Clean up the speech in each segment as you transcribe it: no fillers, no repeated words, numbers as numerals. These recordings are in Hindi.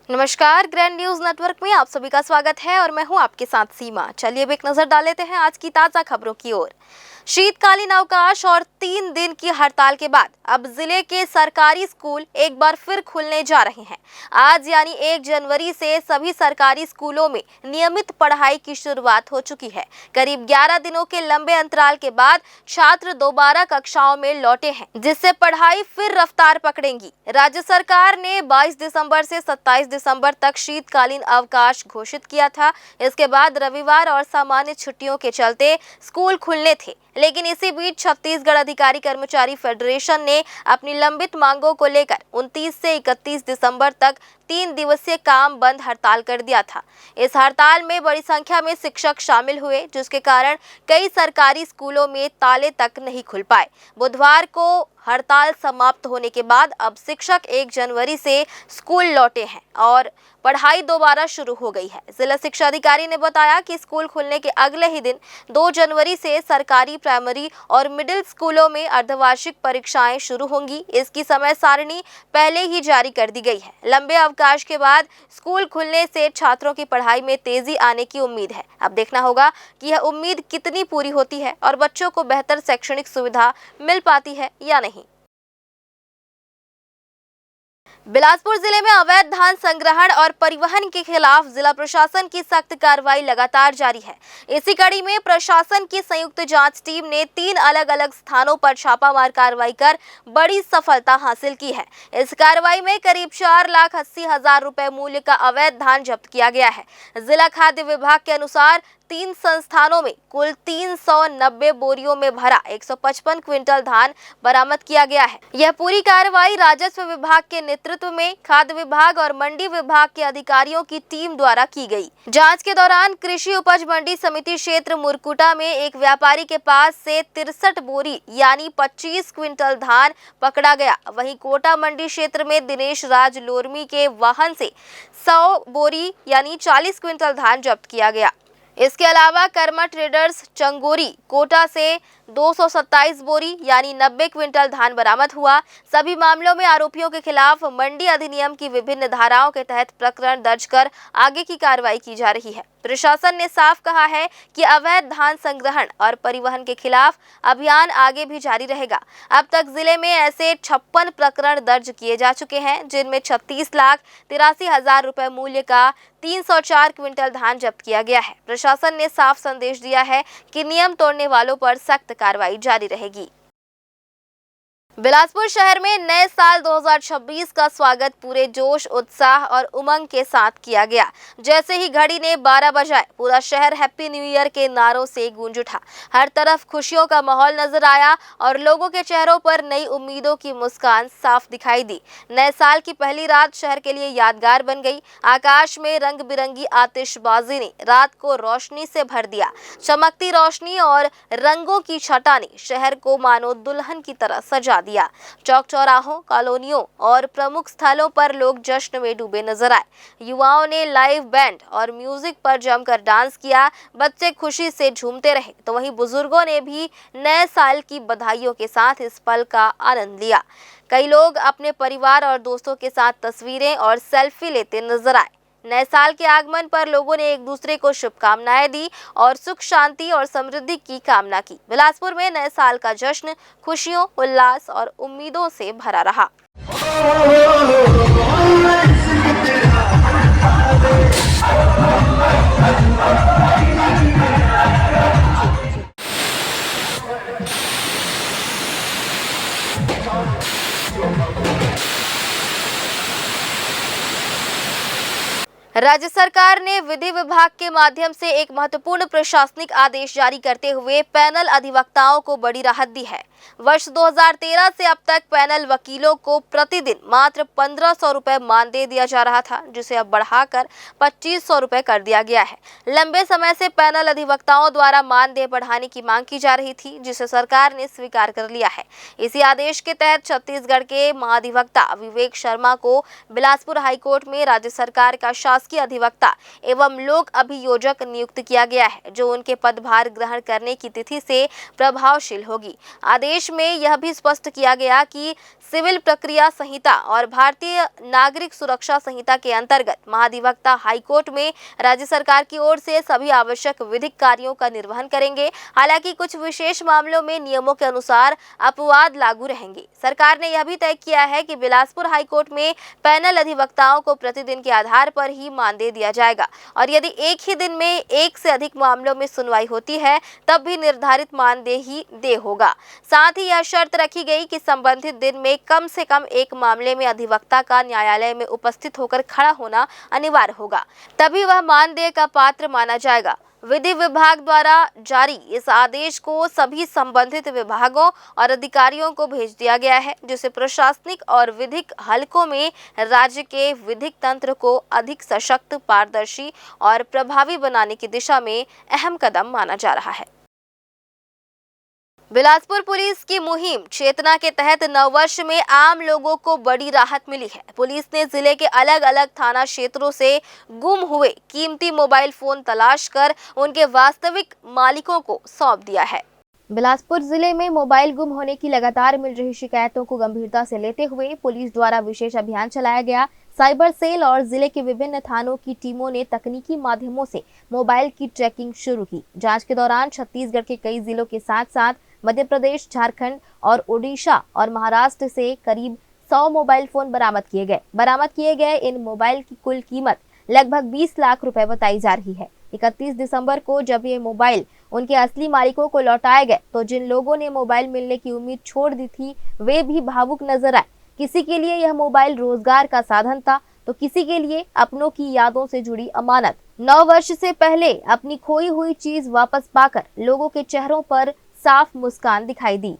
नमस्कार, ग्रैंड न्यूज नेटवर्क में आप सभी का स्वागत है और मैं हूं आपके साथ सीमा। चलिए अब एक नजर डाल लेते हैं आज की ताजा खबरों की ओर। शीतकालीन अवकाश और 3 दिन की हड़ताल के बाद अब जिले के सरकारी स्कूल एक बार फिर खुलने जा रहे हैं। आज यानी 1 जनवरी से सभी सरकारी स्कूलों में नियमित पढ़ाई की शुरुआत हो चुकी है। करीब 11 दिनों के लंबे अंतराल के बाद छात्र दोबारा कक्षाओं में लौटे हैं, जिससे पढ़ाई फिर रफ्तार पकड़ेंगी। राज्य सरकार ने 22 दिसंबर से 27 दिसंबर तक शीतकालीन अवकाश घोषित किया था। इसके बाद रविवार और सामान्य छुट्टियों के चलते स्कूल खुलने थे, लेकिन इसी बीच छत्तीसगढ़ अधिकारी कर्मचारी फेडरेशन ने अपनी लंबित मांगों को लेकर 29 से 31 दिसंबर तक 3 दिवसीय काम बंद हड़ताल कर दिया था। इस हड़ताल में बड़ी संख्या में शिक्षक शामिल हुए, जिसके कारण कई सरकारी स्कूलों में ताले तक नहीं खुल पाए। बुधवार को हड़ताल समाप्त होने के बाद अब शिक्षक 1 जनवरी से स्कूल लौटे हैं और पढ़ाई दोबारा शुरू हो गई है। जिला शिक्षा अधिकारी ने बताया कि स्कूल खुलने के अगले ही दिन 2 जनवरी से सरकारी प्राइमरी और मिडिल स्कूलों में अर्धवार्षिक परीक्षाएं शुरू होंगी। इसकी समय सारणी पहले ही जारी कर दी गई है। लंबे अवकाश के बाद स्कूल खुलने से छात्रों की पढ़ाई में तेजी आने की उम्मीद है। अब देखना होगा कि यह उम्मीद कितनी पूरी होती है और बच्चों को बेहतर शैक्षणिक सुविधा मिल पाती है या नहीं। बिलासपुर जिले में अवैध धान संग्रहण और परिवहन के खिलाफ जिला प्रशासन की सख्त कार्रवाई लगातार जारी है। इसी कड़ी में प्रशासन की संयुक्त जांच टीम ने 3 अलग-अलग स्थानों पर छापामार कार्रवाई कर बड़ी सफलता हासिल की है। इस कार्रवाई में करीब 4,80,000 रुपए मूल्य का अवैध धान जब्त किया गया है। जिला खाद्य विभाग के अनुसार 3 संस्थानों में कुल 390 बोरियों में भरा 155 क्विंटल धान बरामद किया गया है। यह पूरी कार्रवाई राजस्व विभाग के नेतृत्व में खाद्य विभाग और मंडी विभाग के अधिकारियों की टीम द्वारा की गई। जांच के दौरान कृषि उपज मंडी समिति क्षेत्र मुरकुटा में एक व्यापारी के पास से 63 बोरी यानी 25 क्विंटल धान पकड़ा गया। वहीं कोटा मंडी क्षेत्र में दिनेश राज लोरमी के वाहन से 100 बोरी यानी 40 क्विंटल धान जब्त किया गया। इसके अलावा कर्मा ट्रेडर्स चंगोरी कोटा से 227 बोरी यानी 90 क्विंटल धान बरामद हुआ। सभी मामलों में आरोपियों के खिलाफ मंडी अधिनियम की विभिन्न धाराओं के तहत प्रकरण दर्ज कर आगे की कार्रवाई की जा रही है। प्रशासन ने साफ कहा है कि अवैध धान संग्रहण और परिवहन के खिलाफ अभियान आगे भी जारी रहेगा। अब तक जिले में ऐसे 56 प्रकरण दर्ज किए जा चुके हैं, जिनमें 36,83,000 रुपए मूल्य का 304 क्विंटल धान जब्त किया गया है। प्रशासन ने साफ संदेश दिया है कि नियम तोड़ने वालों पर सख्त कार्रवाई जारी रहेगी। बिलासपुर शहर में नए साल 2026 का स्वागत पूरे जोश, उत्साह और उमंग के साथ किया गया। जैसे ही घड़ी ने 12 बजाए, पूरा शहर हैप्पी न्यू ईयर के नारों से गूंज उठा। हर तरफ खुशियों का माहौल नजर आया और लोगों के चेहरों पर नई उम्मीदों की मुस्कान साफ दिखाई दी। नए साल की पहली रात शहर के लिए यादगार बन गई। आकाश में रंग बिरंगी आतिशबाजी ने रात को रोशनी से भर दिया। चमकती रोशनी और रंगों की छटा ने शहर को मानो दुल्हन की तरह सजा दिया। चौक चौराहों, कॉलोनियों और प्रमुख स्थलों पर लोग जश्न में डूबे नजर आए। युवाओं ने लाइव बैंड और म्यूजिक पर जमकर डांस किया। बच्चे खुशी से झूमते रहे, तो वहीं बुजुर्गों ने भी नए साल की बधाइयों के साथ इस पल का आनंद लिया। कई लोग अपने परिवार और दोस्तों के साथ तस्वीरें और सेल्फी लेते नजर आए। नए साल के आगमन पर लोगों ने एक दूसरे को शुभकामनाएं दी और सुख, शांति और समृद्धि की कामना की। बिलासपुर में नए साल का जश्न खुशियों, उल्लास और उम्मीदों से भरा रहा। राज्य सरकार ने विधि विभाग के माध्यम से एक महत्वपूर्ण प्रशासनिक आदेश जारी करते हुए पैनल अधिवक्ताओं को बड़ी राहत दी है। वर्ष 2013 से अब तक पैनल वकीलों को प्रतिदिन मात्र 1,500 रुपए मानदेय दिया जा रहा था, जिसे अब बढ़ाकर 2,500 रुपए कर दिया गया है। लंबे समय से पैनल अधिवक्ताओं द्वारा मानदेय बढ़ाने की मांग की जा रही थी, जिसे सरकार ने स्वीकार कर लिया है। इसी आदेश के तहत छत्तीसगढ़ के महाधिवक्ता विवेक शर्मा को बिलासपुर हाईकोर्ट में राज्य सरकार का शासकीय अधिवक्ता एवं लोक अभियोजक नियुक्त किया गया है, जो उनके पदभार ग्रहण करने की तिथि से प्रभावशील होगी। आदेश आदेश में यह भी स्पष्ट किया गया कि सिविल प्रक्रिया संहिता और भारतीय नागरिक सुरक्षा संहिता के अंतर्गत महाधिवक्ता हाईकोर्ट में राज्य सरकार की ओर से सभी आवश्यक विधिक कार्यों का निर्वहन करेंगे। हालांकि कुछ विशेष मामलों में नियमों के अनुसार अपवाद लागू रहेंगे। सरकार ने यह भी तय किया है कि बिलासपुर हाईकोर्ट में पैनल अधिवक्ताओं को प्रतिदिन के आधार पर ही मानदेय दिया जाएगा और यदि एक ही दिन में एक से अधिक मामलों में सुनवाई होती है तब भी निर्धारित मानदेय ही देय होगा। साथ ही यह शर्त रखी गई कि संबंधित दिन में कम से कम एक मामले में अधिवक्ता का न्यायालय में उपस्थित होकर खड़ा होना अनिवार्य होगा, तभी वह मानदेय का पात्र माना जाएगा। विधि विभाग द्वारा जारी इस आदेश को सभी संबंधित विभागों और अधिकारियों को भेज दिया गया है, जिससे प्रशासनिक और विधिक हलकों में राज्य के विधिक तंत्र को अधिक सशक्त, पारदर्शी और प्रभावी बनाने की दिशा में अहम कदम माना जा रहा है। बिलासपुर पुलिस की मुहिम चेतना के तहत नववर्ष में आम लोगों को बड़ी राहत मिली है। पुलिस ने जिले के अलग अलग थाना क्षेत्रों से गुम हुए कीमती मोबाइल फोन तलाश कर उनके वास्तविक मालिकों को सौंप दिया है। बिलासपुर जिले में मोबाइल गुम होने की लगातार मिल रही शिकायतों को गंभीरता से लेते हुए पुलिस द्वारा विशेष अभियान चलाया गया। साइबर सेल और जिले के विभिन्न थानों की टीमों ने तकनीकी माध्यमों से मोबाइल की ट्रैकिंग शुरू की। जांच के दौरान छत्तीसगढ़ के कई जिलों के साथ साथ मध्य प्रदेश, झारखंड और ओडिशा और महाराष्ट्र से करीब 100 मोबाइल फोन बरामद किए गए इन मोबाइल की कुल कीमत लगभग 20 लाख रुपए बताई जा रही है। 31 दिसंबर को जब ये मोबाइल उनके असली मालिकों को लौटाए गए तो जिन लोगों ने मोबाइल मिलने की उम्मीद छोड़ दी थी वे भी भावुक नजर आए। किसी के लिए यह मोबाइल रोजगार का साधन था तो किसी के लिए अपनों की यादों से जुड़ी अमानत। 9 वर्ष से पहले अपनी खोई हुई चीज वापस पाकर लोगों के चेहरों पर साफ मुस्कान दिखाई दी।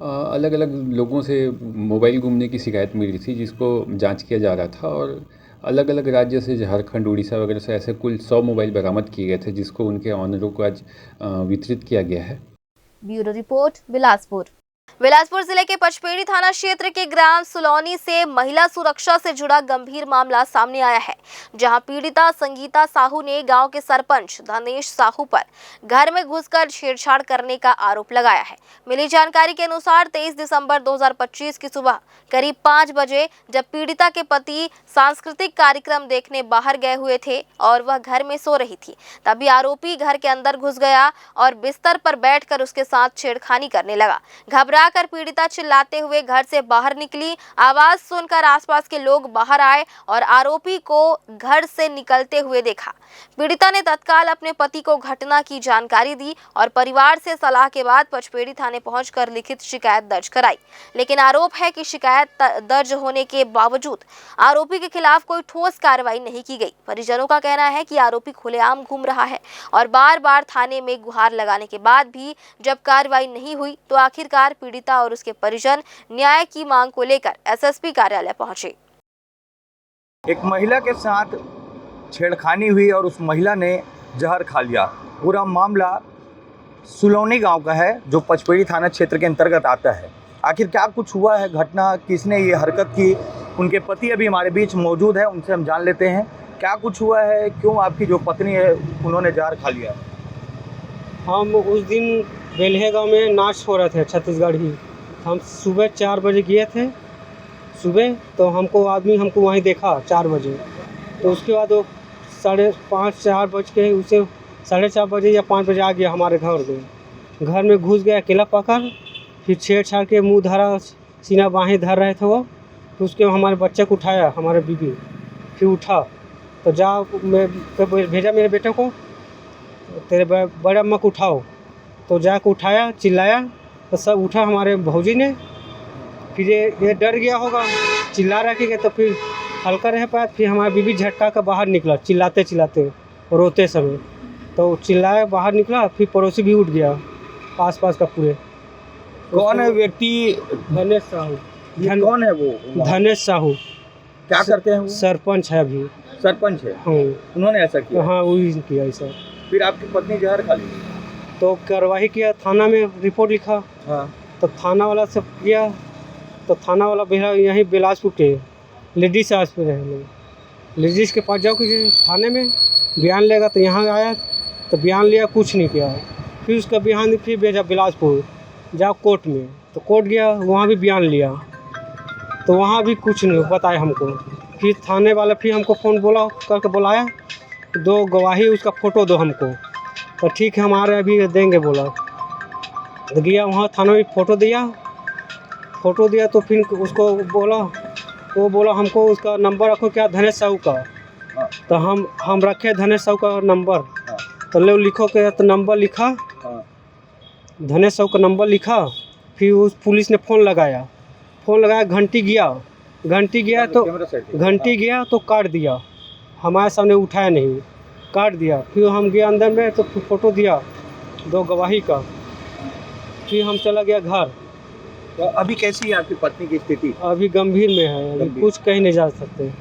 अलग अलग लोगों से मोबाइल गुमने की शिकायत मिल रही थी, जिसको जांच किया जा रहा था और अलग अलग राज्य से झारखंड, उड़ीसा वगैरह से ऐसे कुल 100 मोबाइल बरामद किए गए थे, जिसको उनके ऑनरों को आज वितरित किया गया है। Bureau report, Bilaspur. बिलासपुर जिले के पचपेड़ी थाना क्षेत्र के ग्राम सुलौनी से महिला सुरक्षा से जुड़ा गंभीर मामला सामने आया है, जहां पीड़िता संगीता साहू ने गांव के सरपंच धनेश साहू पर घर में घुसकर छेड़छाड़ करने का आरोप लगाया है। मिली जानकारी के अनुसार 23 दिसंबर 2025 की सुबह करीब 5 बजे जब पीड़िता के पति सांस्कृतिक कार्यक्रम देखने बाहर गए हुए थे और वह घर में सो रही थी, तभी आरोपी घर के अंदर घुस गया और बिस्तर पर बैठकर उसके साथ छेड़खानी करने लगा। घबराकर पीड़िता चिल्लाते हुए घर से बाहर निकली। आवाज सुनकर आसपास के लोग बाहर आए और आरोपी को घर से निकलते हुए देखा। पीड़िता ने तत्काल अपने पति को घटना की जानकारी दी और परिवार से सलाह के बाद पचपेड़ी थाने पहुंचकर लिखित शिकायत दर्ज कराई, लेकिन आरोप है कि शिकायत दर्ज होने के बावजूद आरोपी के खिलाफ कोई ठोस कार्रवाई नहीं की गई। परिजनों का कहना है कि आरोपी खुलेआम घूम रहा है और बार बार थाने में गुहार लगाने के बाद भी जब कार्रवाई नहीं हुई तो आखिरकार पीड़िता और उसके परिजन न्याय की मांग को लेकर एसएसपी कार्यालय पहुंचे। एक महिला के साथ छेड़खानी हुई और उस महिला ने जहर खा लिया। पूरा मामला सुलौनी गांव का है, जो पचपेड़ी थाना क्षेत्र के अंतर्गत आता है। आखिर क्या कुछ हुआ है, घटना किसने ये हरकत की, उनके पति अभी हमारे बीच मौजूद है, उनसे हम जान लेते हैं क्या कुछ हुआ है, क्यों आपकी जो पत्नी है उन्होंने जहर खा लिया। हम उस दिन बेल्हे गांव में नाच हो रहे थे, छत्तीसगढ़ ही। हम सुबह 4 बजे गए थे सुबह, तो हमको वहीं देखा 4 बजे। तो उसके बाद वो 5:30 4 बज के उसे 4:30 बजे या 5 बजे आ गया हमारे घर में घुस गया अकेला पकड़, फिर छेड़छाड़ के मुंह धरा, सीना बाहें धर रहे थे वो। फिर उसके हमारे बच्चे को उठाया, हमारे बीबी फिर उठा तो भेजा मेरे बेटे को, तेरे बड़े अम्मा को उठाओ, तो जाकर उठाया, चिल्लाया तो सब उठा हमारे भौजी ने। फिर ये डर गया होगा, चिल्ला रखेगा तो फिर हल्का रह पाया। फिर हमारा बीबी झटका कर बाहर निकला चिल्लाते रोते समय, तो चिल्लाया बाहर निकला। फिर पड़ोसी भी उठ गया आसपास का पूरे। कौन है व्यक्ति? धनेश साहू। कौन है वो? धनेश साहू। क्या करते हैं वो? सरपंच है अभी। सरपंच है? हाँ। उन्होंने ऐसा किया? हाँ, वही किया ऐसा। फिर आपकी पत्नी जहर खा ली? तो कार्रवाई किया, थाना में रिपोर्ट लिखा। हाँ। तो थाना वाला सब किया, तो थाना वाला भैया यहीं बिलासपुर के लेडीज हॉस्पिटल है, लेडीज के पास जाओ कि थाने में बयान लेगा। तो यहाँ आया तो बयान लिया, कुछ नहीं किया। फिर उसका बयान फिर भेजा जाओ कोर्ट में। तो कोर्ट गया, वहाँ भी बयान लिया, तो वहाँ भी कुछ नहीं बताया हमको। फिर थाने वाला फिर हमको फ़ोन करके बुलाया, 2 गवाही उसका फ़ोटो दो हमको। तो ठीक है, हमारे अभी देंगे बोला। तो गया वहाँ थाने में, फ़ोटो दिया तो फिर उसको बोला, वो बोला हमको उसका नंबर रखो, क्या धनेश साहू का। तो हम रखे धनेश साहू का नंबर। तो लो लिखो के, तो नंबर लिखा, धनेश साहू का नंबर लिखा। फिर उस पुलिस ने फ़ोन लगाया, घंटी गया तो काट दिया, हमारे सामने उठाया नहीं, काट दिया। फिर हम गए अंदर में, तो फ़ोटो दिया 2 गवाही का। फिर हम चला गया घर। तो अभी कैसी है आपकी पत्नी की स्थिति? अभी गंभीर में है, अभी कुछ कहीं नहीं जा सकते।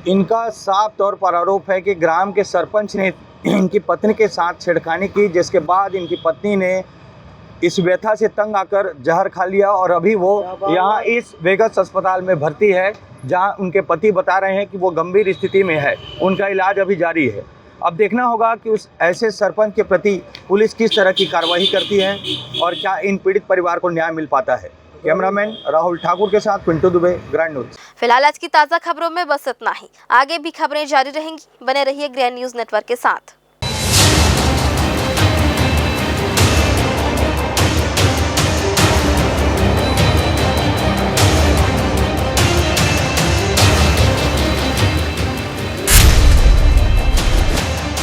इनका साफ तौर पर आरोप है कि ग्राम के सरपंच ने इनकी पत्नी के साथ छेड़खानी की, जिसके बाद इनकी पत्नी ने इस व्यथा से तंग आकर जहर खा लिया और अभी वो यहाँ इस वेगस अस्पताल में भर्ती है, जहाँ उनके पति बता रहे हैं कि वो गंभीर स्थिति में है, उनका इलाज अभी जारी है। अब देखना होगा कि उस ऐसे सरपंच के प्रति पुलिस किस तरह की कार्रवाई करती है और क्या इन पीड़ित परिवार को न्याय मिल पाता है। कैमरामैन राहुल ठाकुर के साथ पिंटू दुबे, ग्रैंड न्यूज। फिलहाल आज की ताज़ा खबरों में बस इतना ही। आगे भी खबरें जारी रहेंगी, बने रहिए ग्रैंड न्यूज नेटवर्क के साथ।